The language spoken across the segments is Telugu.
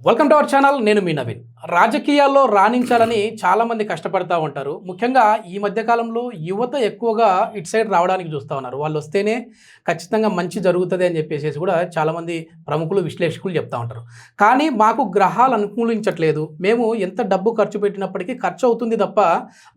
Welcome to our channel. నేను మీ నవీన్. రాజకీయాల్లో రాణించాలని చాలామంది కష్టపడతా ఉంటారు. ముఖ్యంగా ఈ మధ్యకాలంలో యువత ఎక్కువగా ఇటు సైడ్ రావడానికి చూస్తూ ఉన్నారు. వాళ్ళు వస్తేనే ఖచ్చితంగా మంచి జరుగుతుంది అని చెప్పేసి కూడా చాలామంది ప్రముఖులు విశ్లేషకులు చెప్తూ ఉంటారు. కానీ మాకు గ్రహాలు అనుకూలించట్లేదు, మేము ఎంత డబ్బు ఖర్చు పెట్టినప్పటికీ ఖర్చు అవుతుంది తప్ప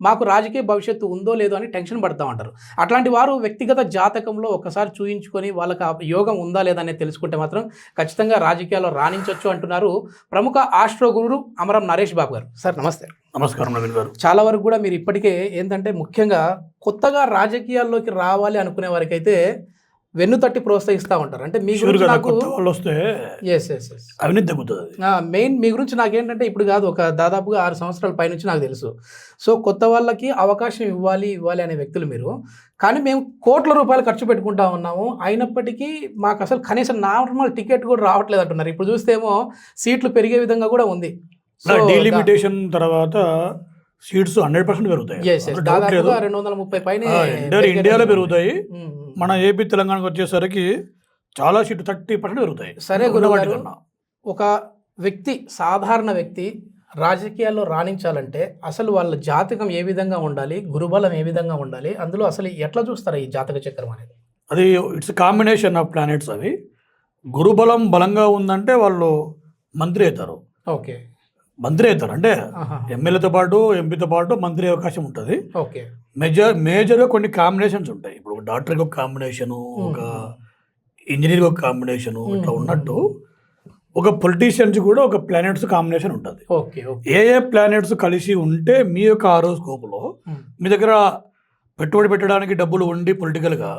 మాకు రాజకీయ భవిష్యత్తు ఉందో లేదో అని టెన్షన్ పడుతూ ఉంటారు. అట్లాంటి వారు వ్యక్తిగత జాతకంలో ఒకసారి చూయించుకొని వాళ్ళకి ఆ యోగం ఉందా లేదా అనేది తెలుసుకుంటే మాత్రం ఖచ్చితంగా రాజకీయాల్లో రాణించవచ్చు అంటున్నారు ప్రముఖ ఆస్ట్రో గురువు అమరం నరేష్ బాబు గారు. సార్ నమస్తే. నమస్కారం నవీన్ గారు. చాలా వరకు కూడా మీరు ఇప్పటికే ఏంటంటే ముఖ్యంగా కొత్తగా రాజకీయాల్లోకి రావాలి అనుకునే వారికైతే వెన్ను తట్టి ప్రోత్సహిస్తూ ఉంటారు. అంటే మీ గురించి నాకు వస్తే అవినీతి తగ్గుతుంది. మెయిన్ మీ గురించి నాకేంటంటే ఇప్పుడు కాదు, ఒక దాదాపుగా 6 సంవత్సరాల పైనుంచి నాకు తెలుసు. సో కొత్త వాళ్ళకి అవకాశం ఇవ్వాలి అనే వ్యక్తులు మీరు. కానీ మేము కోట్ల రూపాయలు ఖర్చు పెట్టుకుంటా ఉన్నాము, అయినప్పటికీ మాకు అసలు కనీసం నార్మల్ టికెట్ కూడా రావట్లేదు అంటున్నారు. ఇప్పుడు చూస్తేమో సీట్లు పెరిగే విధంగా కూడా ఉంది. డీలిమిటేషన్ తర్వాత సీట్స్ 100% పెరుగుతాయి. దాదాపుగా 230 పైన ఇండియాలో పెరుగుతాయి. మన ఏపీ తెలంగాణకు వచ్చేసరికి చాలా సీట్లు 30% పెరుగుతాయి. సరే గురుగారు, ఒక వ్యక్తి సాధారణ వ్యక్తి రాజకీయాల్లో రాణించాలంటే అసలు వాళ్ళ జాతకం ఏ విధంగా ఉండాలి, గురుబలం ఏ విధంగా ఉండాలి, అందులో అసలు ఎట్లా చూస్తారా ఈ జాతక చక్రం అనేది? అది ఇట్స్ కాంబినేషన్ ఆఫ్ ప్లానెట్స్. అవి గురుబలం బలంగా ఉందంటే వాళ్ళు మంత్రి అవుతారు. ఓకే, మంత్రి అవుతారు అంటే ఎమ్మెల్యేతో పాటు ఎంపీతో పాటు మంత్రి అవకాశం ఉంటుంది. ఓకే, మేజర్గా కొన్ని కాంబినేషన్స్ ఉంటాయి. ఇప్పుడు డాక్టర్కి ఒక కాంబినేషను, ఒక ఇంజనీర్కి ఒక కాంబినేషను, ఇట్లా ఉన్నట్టు ఒక పొలిటీషియన్స్ కూడా ఒక ప్లానెట్స్ కాంబినేషన్ ఉంటుంది. ఏ ప్లానెట్స్ కలిసి ఉంటే మీ యొక్క హారోస్కోప్లో మీ దగ్గర పెట్టుబడి పెట్టడానికి డబ్బులు ఉండి పొలిటికల్గా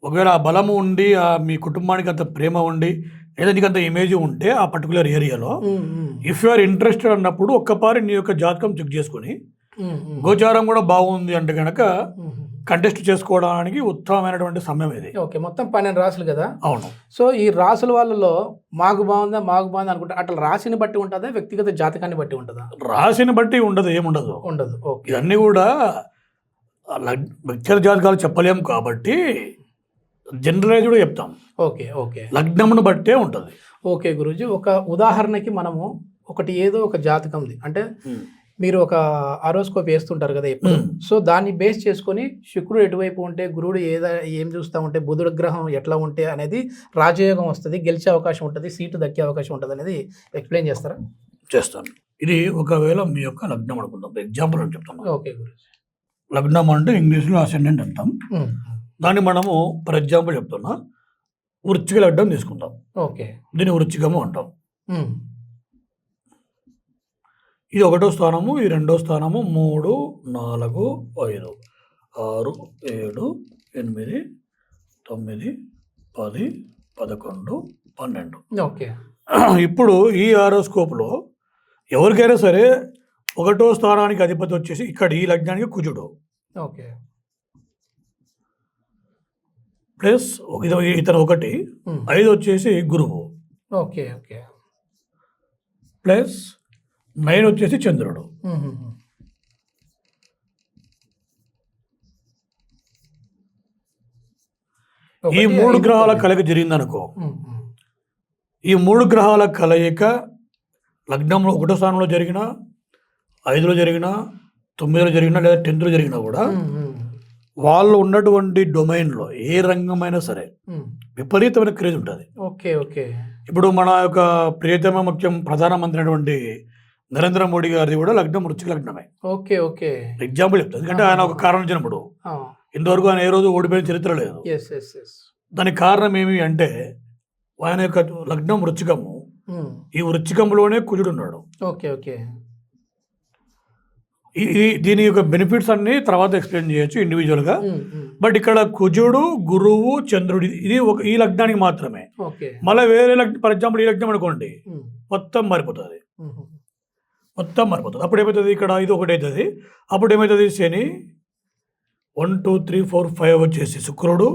ఒకవేళ ఆ బలము ఉండి మీ కుటుంబానికి అంత ప్రేమ ఉండి లేదా నీకు అంత ఇమేజ్ ఉంటే ఆ పర్టికులర్ ఏరియాలో ఇఫ్ యు ఆర్ ఇంట్రెస్టెడ్ అన్నప్పుడు ఒక్కపారి నీ యొక్క జాతకం చెక్ చేసుకుని గోచారం కూడా బాగుంది అంటే కనుక కంటెస్ట్ చేసుకోవడానికి ఉత్తమమైనటువంటి సమయం ఇది. ఓకే, మొత్తం 12 రాసులు కదా? అవును. సో ఈ రాసుల వాళ్ళలో మాకు బాగుంది అనుకుంటే అట్లా రాశిని బట్టి ఉంటుందా, వ్యక్తిగత జాతకాన్ని బట్టి ఉంటుందా? రాశిని బట్టి ఉండదు, ఏముండదు. ఉండదు. ఓకే, ఇవన్నీ కూడా వ్యక్తిగత జాతకాలు చెప్పలేము కాబట్టి జనరలైజ్డ్ చెప్తాం. ఓకే ఓకే, లగ్నమును బట్టే ఉంటుంది. ఓకే గురూజీ, ఒక ఉదాహరణకి మనము ఏదో ఒక జాతకంది అంటే మీరు ఒక హారోస్కోప్ వేస్తుంటారు కదా ఎప్పుడు. సో దాన్ని బేస్ చేసుకొని శుక్రుడు ఎటువైపు ఉంటే, గురువుడు ఏం చూస్తూ ఉంటే, బుధుడు గ్రహం ఎట్లా ఉంటే అనేది రాజయోగం వస్తుంది, గెలిచే అవకాశం ఉంటుంది, సీటు దక్కే అవకాశం ఉంటుంది అనేది ఎక్స్ప్లెయిన్ చేస్తారా? చేస్తాను. ఇది ఒకవేళ మీ యొక్క లగ్నం అనుకుందాం, ఎగ్జాంపుల్ అని చెప్తాను. ఓకే గురూజీ. లగ్నం అంటే ఇంగ్లీష్లో అసెండెంట్ అంటాం. దాన్ని మనము ఫర్ ఎగ్జాంపుల్ చెప్తున్నా, వృశ్చిక లగ్నం తీసుకుంటాం. ఓకే, దీన్ని వృశ్చికము అంటాం. ఇది 1వ స్థానము, ఇది 2వ స్థానము, 3, 4, 5, 6, 7, 8, 9, 10, 11, 12. ఓకే, ఇప్పుడు ఈ హారోస్కోప్లో ఎవరికైనా సరే 1వ స్థానానికి అధిపతి వచ్చేసి ఇక్కడ ఈ లగ్నానికి కుజుడు. ఓకే, ప్లస్ ఇతను 1, 5 వచ్చేసి గురువు. ఓకే ఓకే, ప్లస్ 9 వచ్చేసి చంద్రుడు. ఈ 3 గ్రహాల కలయిక జరిగిందనుకో, ఈ 3 గ్రహాల కలయిక లగ్నంలో 1వ స్థానంలో జరిగినా, 5లో జరిగినా, 9లో జరిగినా లేదా 10లో జరిగినా కూడా వాళ్ళు ఉన్నటువంటి డొమైన్లో ఏ రంగమైనా సరే విపరీతమైన క్రేజ్ ఉంటుంది. ఓకే ఓకే, ఇప్పుడు మన యొక్క ప్రియతమ ముఖ్యం ప్రధానమంత్రి అయినటువంటి నరేంద్ర మోడీ గారిది కూడా లగ్నం వృశ్చిక లగ్నమే. ఓకే ఓకే, ఎగ్జాంపుల్ చెప్తాను, ఎందుకంటే ఆయన ఒక కారణం వచ్చినప్పుడు ఇంతవరకు ఆయన ఏ రోజు ఓడిపోయిన చరిత్ర లేదు. దానికి కారణం ఏమి అంటే ఆయన యొక్క లగ్నం వృశ్చికము, ఈ వృశ్చికంలోనే కుజుడు ఉన్నాడు. ఓకే ఓకే, దీని యొక్క బెనిఫిట్స్ అన్ని తర్వాత ఎక్స్ప్లెయిన్ చేయొచ్చు ఇండివిజువల్గా. బట్ ఇక్కడ కుజుడు, గురువు, చంద్రుడు ఇది ఈ లగ్నానికి మాత్రమే. మళ్ళీ వేరే లగ్నం, ఫర్ ఎగ్జాంపుల్ ఈ లగ్నం అనుకోండి, మొత్తం మారిపోతుంది. అప్పుడు ఏమవుతుంది, ఇక్కడ ఇది 1 అవుతుంది. అప్పుడు ఏమవుతుంది, శని 1, 2, 3, 4, 5 వచ్చేసి శుక్రుడు,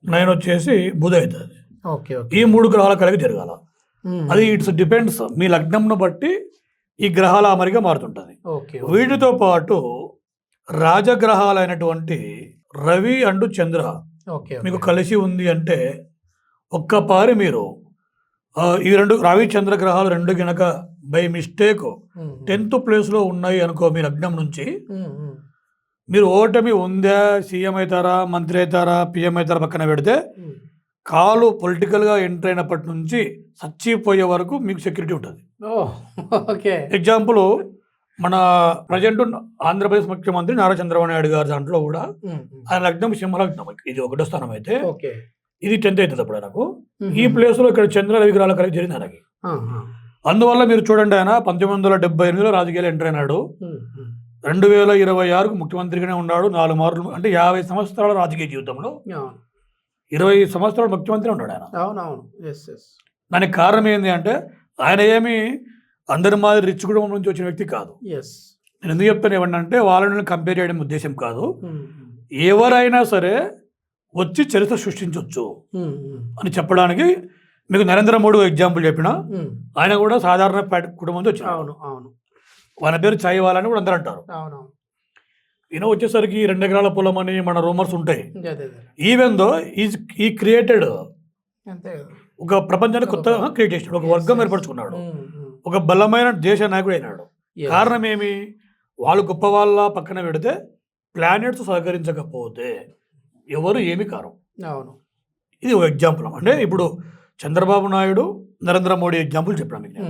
9 వచ్చేసి బుధ అవుతుంది. ఈ 3 గ్రహాల కలిగి జరగాల. అది ఇట్స్ డిపెండ్స్ మీ లగ్నంను బట్టి ఈ గ్రహాల అమరిగా మారుతుంటుంది. వీటితో పాటు రాజగ్రహాలైనటువంటి రవి అండ్ చంద్ర మీకు కలిసి ఉంది అంటే ఒక్కపారి మీరు ఈ రెండు రవి చంద్ర గ్రహాలు రెండు గనక బై మిస్టేక్ 10th ప్లేస్లో ఉన్నాయి అనుకో మీ లగ్నం నుంచి, మీరు ఓటమి ఉందా, సీఎం అవుతారా, మంత్రి అవుతారా, పిఎం అవుతారా పక్కన పెడితే కాలు పొలిటికల్గా ఎంటర్ అయినప్పటి నుంచి చచ్చిపోయే వరకు మీకు సెక్యూరిటీ ఉంటుంది. ఓకే. ఎగ్జాంపుల్ మన ప్రజెంట్ ఆంధ్రప్రదేశ్ ముఖ్యమంత్రి నారా చంద్రబాబు నాయుడు గారి దాంట్లో కూడా ఆయన లగ్నం సింహలగ్నం, ఇది 1వ స్థానం అయితే ఇది 10th అవుతుంది అప్పుడు ఆయనకు. ఈ ప్లేస్లో ఇక్కడ చంద్ర రవి గ్రహాల కలిగి జరిగింది ఆయనకి. అందువల్ల మీరు చూడండి, ఆయన 1978లో రాజకీయాలు ఎంటర్ అయినాడు, 2026కు ముఖ్యమంత్రిగానే ఉన్నాడు, 4 మార్లు, అంటే 50 సంవత్సరాల రాజకీయ జీవితంలో 20 సంవత్సరాలు ముఖ్యమంత్రి ఉన్నాడు ఆయన. దానికి కారణం ఏంటి అంటే ఆయన ఏమి అందరి మాదిరి రిచ్ కుటుంబం నుంచి వచ్చిన వ్యక్తి కాదు. నేను ఎందుకు చెప్తాను ఏమన్నా వాళ్ళని కంపేర్ చేయడం ఉద్దేశం కాదు, ఎవరైనా సరే వచ్చి చరిత్ర సృష్టించవచ్చు అని చెప్పడానికి మీకు నరేంద్ర మోడీ ఎగ్జాంపుల్ చెప్పిన, ఆయన కూడా సాధారణ కుటుంబం నుంచి వచ్చాడు. వాళ్ళ పేరు చాయ్ వాళ్ళని కూడా అందరూ అంటారు. ఈయన వచ్చేసరికి 2 ఎకరాల పొలం అని మన రూమర్స్ ఉంటాయి. ఈవెన్ దో ఈ క్రియేటెడ్ ఒక ప్రపంచాన్ని కొత్తగా క్రియేట్ చేసినాడు, ఒక వర్గం ఏర్పరచుకున్నాడు, ఒక బలమైన దేశ నాయకుడు అయినాడు. కారణం ఏమి, వాళ్ళు గొప్ప వాళ్ళ పక్కన పెడితే ప్లానెట్స్ సహకరించకపోతే ఎవరు ఏమి కారు. ఇది ఒక ఎగ్జాంపుల్. అంటే ఇప్పుడు చంద్రబాబు నాయుడు, నరేంద్ర మోడీ ఎగ్జాంపుల్ చెప్పాను మీకు.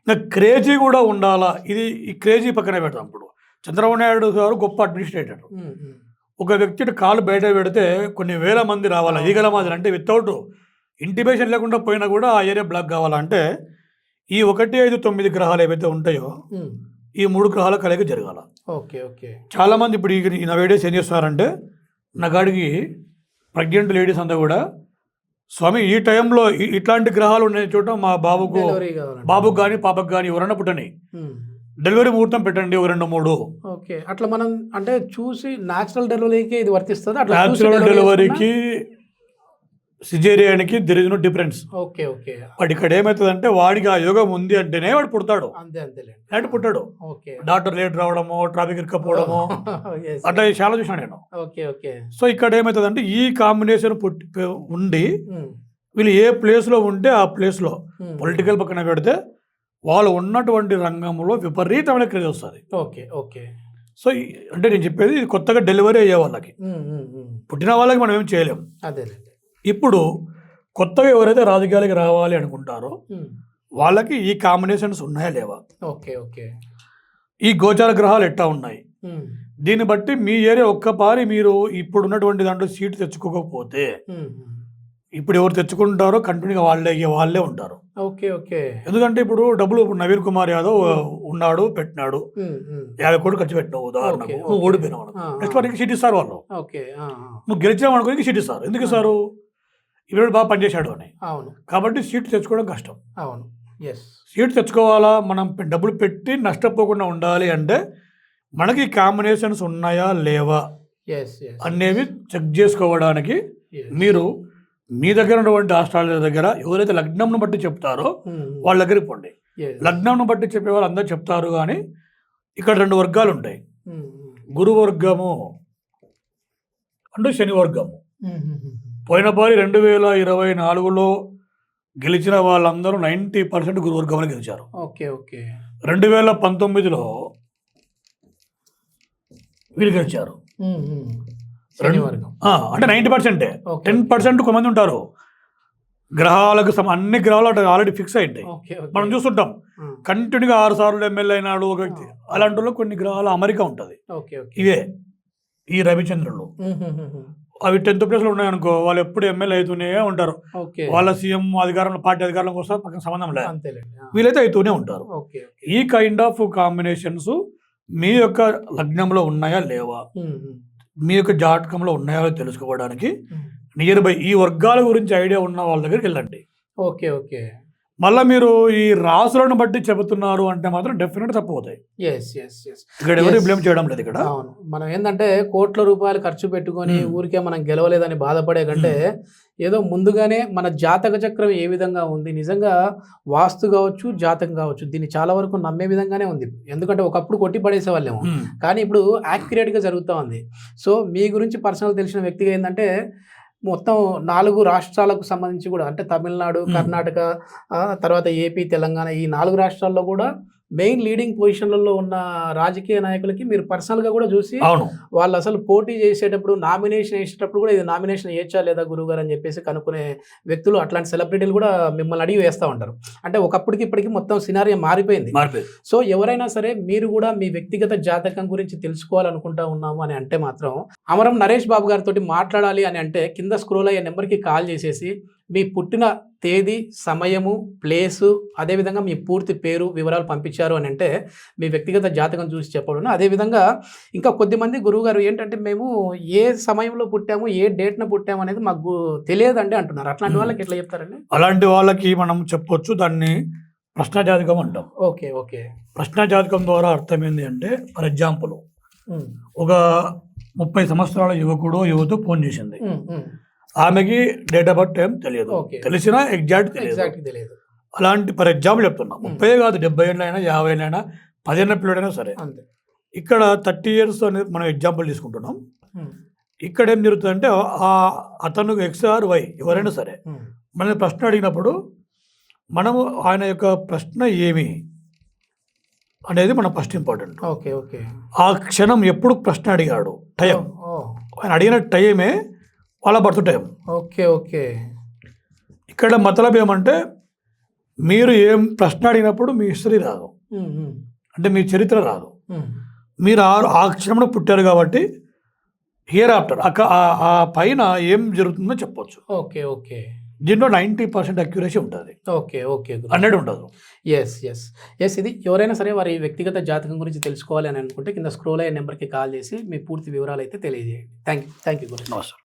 ఇంకా క్రేజీ కూడా ఉండాలా, ఇది ఈ క్రేజీ పక్కన పెడతాం. ఇప్పుడు చంద్రబాబు నాయుడు గారు గొప్ప అడ్మినిస్ట్రేటర్, ఒక వ్యక్తి కాలు బయట పెడితే కొన్ని వేల మంది రావాలా, ఈగల మాదిరి, అంటే వితౌట్ ఇంటిమేషన్ లేకుండా పోయినా కూడా ఆ ఏరియా బ్లాక్ కావాలంటే ఈ 1, 5, 9 గ్రహాలు ఏవైతే ఉంటాయో ఈ 3 గ్రహాల కలయిక జరగాల. చాలా మంది ఇప్పుడు ఈ నవేడేస్ ఏం చేస్తున్నారంటే, నా గాడికి ప్రెగ్నెంట్ లేడీస్ అంతా కూడా, స్వామి ఈ టైంలో ఇట్లాంటి గ్రహాలు ఉన్న చోట మా బాబుకు కానీ పాపకు కానీ ఎవరన్నా పుట్టని డెలివరీ ముహూర్తం పెట్టండి, 1, 2, 3. అట్లా మనం అంటే చూసి న్యాచురల్ డెలివరీకి ఇది వర్తిస్తుంది. న్యాచురల్ డెలివరీకి సిజేరియానికి there is no difference. But ఇక్కడ ఏమవుతుందంటే వాడికి ఆ యోగం ఉంది అంటేనే వాడు పుడతాడు, లేదంటే పుట్టాడు. డాక్టర్ లేట్ రావడము, ట్రాఫిక్ ఇరుక్కపోవడము, అట్లా చాలా చూసాను నేను. సో ఇక్కడ ఏమవుతుందంటే ఈ కాంబినేషన్ ఉండి వీళ్ళు ఏ ప్లేస్లో ఉంటే ఆ ప్లేస్లో పొలిటికల్ పక్కన పెడితే వాళ్ళు ఉన్నటువంటి రంగంలో విపరీతమైన క్రేజ్ వస్తుంది. సో అంటే నేను చెప్పేది ఇది కొత్తగా డెలివరీ అయ్యే వాళ్ళకి, పుట్టిన వాళ్ళకి మనం ఏం చేయలేము. ఇప్పుడు కొత్తగా ఎవరైతే రాజకీయాలకి రావాలి అనుకుంటారో వాళ్ళకి ఈ కాంబినేషన్స్ ఉన్నాయా లేవా, ఈ గోచార గ్రహాలు ఎట్టా ఉన్నాయి, దీన్ని బట్టి మీ ఏరియా ఒక్కపారి మీరు ఇప్పుడు ఉన్నటువంటి దాంట్లో సీటు తెచ్చుకోకపోతే ఇప్పుడు ఎవరు తెచ్చుకుంటారో కంటిన్యూగా వాళ్ళే ఉంటారు. ఎందుకంటే ఇప్పుడు డబ్బులు నవీన్ కుమార్ యాదవ్ ఉన్నాడు, పెట్టినాడు, 50 కోట్లు ఖర్చు పెట్టినావు, ఉదాహరణకు నువ్వు ఓడిపోయినావు, నెక్స్ట్ వారికి సీట్ ఇస్తారు వాళ్ళు. నువ్వు గెలిచినావు అనుకో సీట్ ఇస్తారు. ఎందుకు ఇస్తారు, ఇవి బాగా పనిచేశాడు అని. కాబట్టి సీట్ తెచ్చుకోవడం కష్టం. సీట్ తెచ్చుకోవాలా, మనం డబ్బులు పెట్టి నష్టపోకుండా ఉండాలి అంటే మనకి కాంబినేషన్స్ ఉన్నాయా లేవా అనేవి చెక్ చేసుకోవడానికి మీరు మీ దగ్గర ఉన్నటువంటి ఆస్ట్రాలజీ దగ్గర ఎవరైతే లగ్నంను బట్టి చెప్తారో వాళ్ళ దగ్గరికి పోండి. లగ్నంను బట్టి చెప్పే వాళ్ళు అందరూ చెప్తారు, కానీ ఇక్కడ 2 వర్గాలు ఉంటాయి, గురు వర్గము అంటూ శని వర్గము. పోయిన పారి 2024లో గెలిచిన వాళ్ళందరూ 90% గురు వర్గంలో గెలిచారు. 2019లో వీళ్ళు గెలిచారు. అంటే 90%. 10% కొంతమంది ఉంటారు గ్రహాలకు అన్ని గ్రహాలు ఆల్రెడీ ఫిక్స్ అయింటాయి. మనం చూస్తుంటాం కంటిన్యూగా 6 సార్లు ఎమ్మెల్యే అయినాడు ఒక వ్యక్తి. అలాంటి వాళ్ళు కొన్ని గ్రహాలు అమెరికా ఉంటుంది. ఇవే ఈ రవిచంద్రులు అవి 10th ప్లేస్లో ఉన్నాయనుకో, వాళ్ళు ఎప్పుడు ఎమ్మెల్యే అవుతూనే ఉంటారు. వాళ్ళ సీఎం అధికారంలో పార్టీ అధికారంలోకి వస్తారు, పక్కన సంబంధం లేదు, వీళ్ళైతే అవుతూనే ఉంటారు. ఈ కైండ్ ఆఫ్ కాంబినేషన్స్ మీ యొక్క లగ్నంలో ఉన్నాయా లేవా, మీ యొక్క జాతకంలో ఉన్నాయో తెలుసుకోవడానికి నియర్ బై ఈ వర్గాల గురించి ఐడియా ఉన్న వాళ్ళ దగ్గరికి వెళ్ళండి. మళ్ళీ మీరు ఈ రాసులను బట్టి చెబుతున్నారు అంటే మాత్రం డెఫినెట్ తప్పిపోతాయి. ఇక్కడ ఎవరు బ్లేమ్ చేయడం లేదు. ఇక్కడ మనం ఏంటంటే కోట్ల రూపాయలు ఖర్చు పెట్టుకొని ఊరికే మనం గెలవలేదని బాధపడే కంటే ఏదో ముందుగానే మన జాతక చక్రం ఏ విధంగా ఉంది, నిజంగా వాస్తు కావచ్చు, జాతకం కావచ్చు, దీన్ని చాలా వరకు నమ్మే విధంగానే ఉంది. ఎందుకంటే ఒకప్పుడు కొట్టి పడేసే వాళ్ళేమో, కానీ ఇప్పుడు యాక్యురేట్గా జరుగుతూ ఉంది. సో మీ గురించి పర్సనల్ తెలిసిన వ్యక్తిగా ఏంటంటే మొత్తం 4 రాష్ట్రాలకు సంబంధించి కూడా అంటే తమిళనాడు, కర్ణాటక, తర్వాత ఏపీ, తెలంగాణ ఈ 4 రాష్ట్రాల్లో కూడా మెయిన్ లీడింగ్ పొజిషన్లలో ఉన్న రాజకీయ నాయకులకి మీరు పర్సనల్గా కూడా చూసి అవును, వాళ్ళు అసలు పోటీ చేసేటప్పుడు నామినేషన్ వేసేటప్పుడు కూడా ఇది నామినేషన్ వేయచ్చా లేదా గురువుగారు అని చెప్పేసి కనుక్కునే వ్యక్తులు, అట్లాంటి సెలబ్రిటీలు కూడా మిమ్మల్ని అడిగి వేస్తూ ఉంటారు. అంటే ఒకప్పటికి ఇప్పటికి మొత్తం సినారియో మారిపోయింది. సో ఎవరైనా సరే మీరు కూడా మీ వ్యక్తిగత జాతకం గురించి తెలుసుకోవాలనుకుంటా ఉన్నాము అని అంటే మాత్రం అమరం నరేష్ బాబు గారితో మాట్లాడాలి అని అంటే కింద స్క్రోల్ అయ్యే నెంబర్కి కాల్ చేసేసి మీ పుట్టిన తేదీ, సమయము, ప్లేసు, అదేవిధంగా మీ పూర్తి పేరు వివరాలు పంపించారు అని అంటే మీ వ్యక్తిగత జాతకం చూసి చెప్పడం. అదేవిధంగా ఇంకా కొద్దిమంది గురువుగారు ఏంటంటే మేము ఏ సమయంలో పుట్టాము, ఏ డేట్న పుట్టాము అనేది మాకు తెలియదండి అంటున్నారు. అట్లాంటి వాళ్ళకి ఎట్లా చెప్తారండి? అలాంటి వాళ్ళకి మనం చెప్పొచ్చు, దాన్ని ప్రశ్న జాతకం అంటాం. Okay okay. ప్రశ్న జాతకం ద్వారా అర్థం ఏంటి అంటే, ఫర్ ఎగ్జాంపుల్ ఒక 30 సంవత్సరాల యువకుడు యువత ఫోన్ చేసింది, ఆమెకి డేట్ ఆఫ్ బర్త్ టైం తెలియదు, తెలిసినా ఎగ్జాక్ట్ తెలియదు. అలాంటి ఫర్ ఎగ్జాంపుల్ చెప్తున్నా, 30 కాదు 70 ఏళ్ళైనా 50 ఏళ్ళైనా 10 ఏళ్ళ పిల్లడైనా సరే, ఇక్కడ 30 years అనేది మనం ఎగ్జాంపుల్ తీసుకుంటున్నాం. ఇక్కడ ఏం జరుగుతుందంటే అతను XR Y ఎవరైనా సరే మన ప్రశ్న అడిగినప్పుడు మనము ఆయన యొక్క ప్రశ్న ఏమి అనేది మన ఫస్ట్ ఇంపార్టెంట్. Okay okay. ఆ క్షణం ఎప్పుడు ప్రశ్న అడిగాడు, టైం, ఆయన అడిగిన టైమే వాళ్ళ బర్త్ టైం. Okay okay. ఇక్కడ మతలబ్ ఏమంటే మీరు ఏం ప్రశ్న అడిగినప్పుడు మీ హిస్టరీ రాదు, అంటే మీ చరిత్ర రాదు, మీరు ఆ క్షణంలో పుట్టారు కాబట్టి హియర్ ఆఫ్టర్ ఆ పైన ఏం జరుగుతుందో చెప్పొచ్చు. Okay okay. దీంట్లో 90% అక్యురసీ ఉంటుంది. Okay okay. 100 ఉండదు. ఎస్ ఇది ఎవరైనా సరే వారి వ్యక్తిగత జాతకం గురించి తెలుసుకోవాలి అని అనుకుంటే కింద స్క్రోల్ అయ్యే నెంబర్కి కాల్ చేసి మీ పూర్తి వివరాలు అయితే తెలియజేయండి. థ్యాంక్ యూ గురు. నమస్కారం.